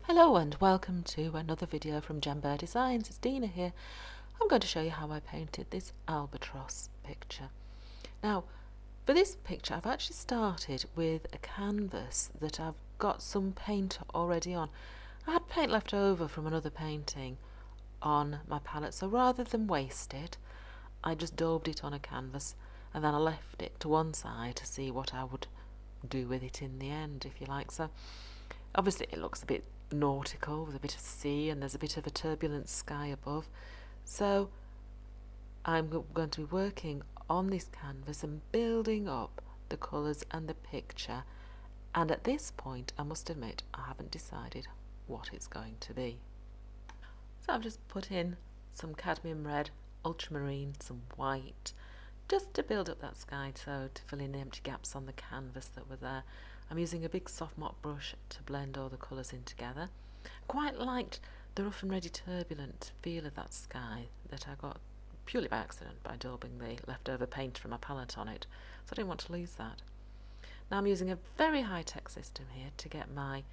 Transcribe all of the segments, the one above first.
Hello and welcome to another video from Jember Designs. It's Dina here. I'm going to show you how I painted this albatross picture. Now, for this picture I've actually started with a canvas that I've got some paint already on. I had paint left over from another painting on my palette, so rather than waste it, I just daubed it on a canvas and then I left it to one side to see what I would do with it in the end, if you like. So obviously it looks a bit nautical with a bit of sea and there's a bit of a turbulent sky above, so I'm going to be working on this canvas and building up the colours and the picture, and at this point I must admit I haven't decided what it's going to be. So I've just put in some cadmium red, ultramarine, some white, just to build up that sky, so to fill in the empty gaps on the canvas that were there. I'm using a big soft mop brush to blend all the colours in together. Quite liked the rough and ready turbulent feel of that sky that I got purely by accident by daubing the leftover paint from my palette on it, so I didn't want to lose that. Now I'm using a very high-tech system here to get my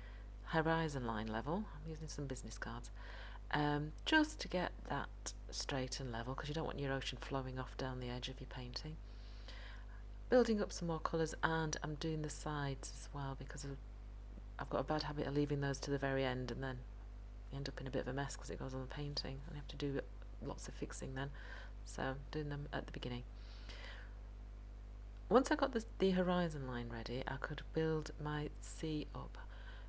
horizon line level. I'm using some business cards just to get that straight and level, because you don't want your ocean flowing off down the edge of your painting. Building up some more colours, and I'm doing the sides as well because I've got a bad habit of leaving those to the very end and then you end up in a bit of a mess because it goes on the painting and you have to do lots of fixing then, so I'm doing them at the beginning. Once I got the horizon line ready, I could build my sea up.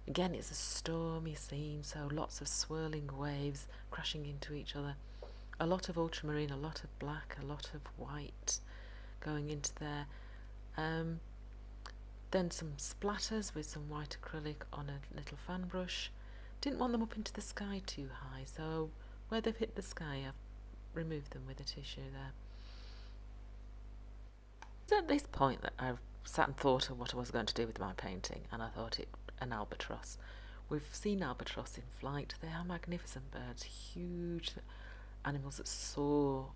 Again, it's a stormy scene, so lots of swirling waves crashing into each other, a lot of ultramarine, a lot of black, a lot of white going into there. Then some splatters with some white acrylic on a little fan brush. Didn't want them up into the sky too high, so where they've hit the sky I've removed them with a tissue there. It's at this point that I've sat and thought of what I was going to do with my painting, and I thought an albatross. We've seen albatross in flight. They are magnificent birds, huge animals that soar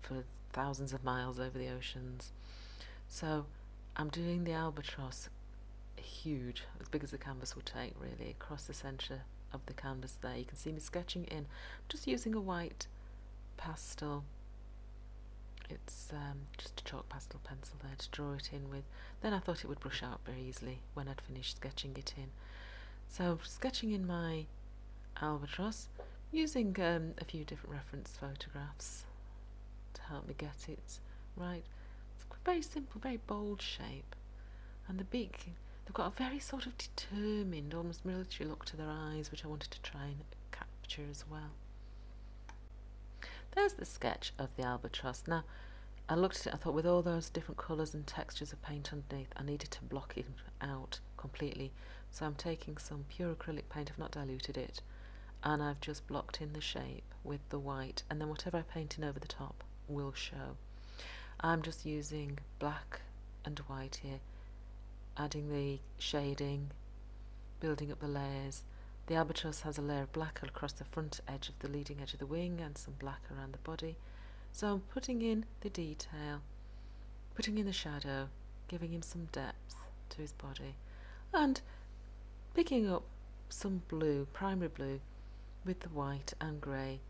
for thousands of miles over the oceans. So I'm doing the albatross huge, as big as the canvas would take, really, across the centre of the canvas there. You can see me sketching in. I'm just using a white pastel. It's just a chalk pastel pencil there to draw it in with. Then I thought it would brush out very easily when I'd finished sketching it in. So sketching in my albatross, using a few different reference photographs to help me get it right. It's very simple, very bold shape, and the beak, they've got a very sort of determined, almost military look to their eyes, which I wanted to try and capture as well. There's the sketch of the albatross. Now I looked at it, I thought with all those different colours and textures of paint underneath, I needed to block it out completely, so I'm taking some pure acrylic paint, I've not diluted it, and I've just blocked in the shape with the white, and then whatever I paint in over the top will show. I'm just using black and white here, adding the shading, building up the layers. The albatross has a layer of black across the front edge of the leading edge of the wing and some black around the body. So I'm putting in the detail, putting in the shadow, giving him some depth to his body, and picking up some blue, primary blue, with the white and grey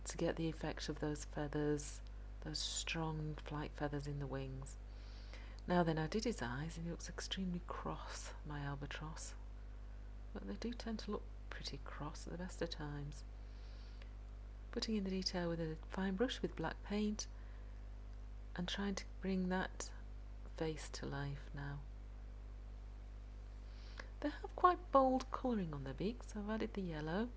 to get the effect of those feathers, those strong flight feathers in the wings. Now then, I did his eyes and he looks extremely cross, my albatross, but they do tend to look pretty cross at the best of times. Putting in the detail with a fine brush with black paint and trying to bring that face to life now. They have quite bold colouring on their beaks, so I've added the yellow,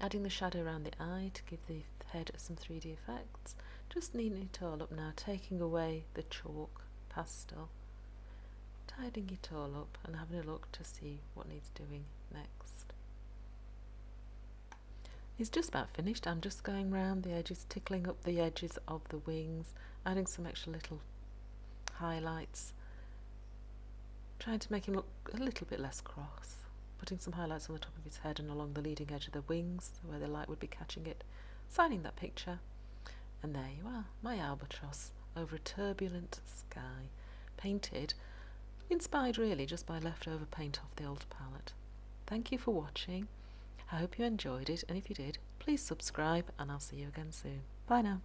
adding the shadow around the eye to give the head some 3D effects. Just neatening it all up now, taking away the chalk pastel, tidying it all up and having a look to see what needs doing next. It's just about finished. I'm just going round the edges, tickling up the edges of the wings, adding some extra little highlights, trying to make him look a little bit less cross, putting some highlights on the top of his head and along the leading edge of the wings where the light would be catching it, signing that picture, and there you are, my albatross over a turbulent sky, painted, inspired really just by leftover paint off the old palette. thank you for watching. I hope you enjoyed it, and if you did, please subscribe, and I'll see you again soon. Bye now.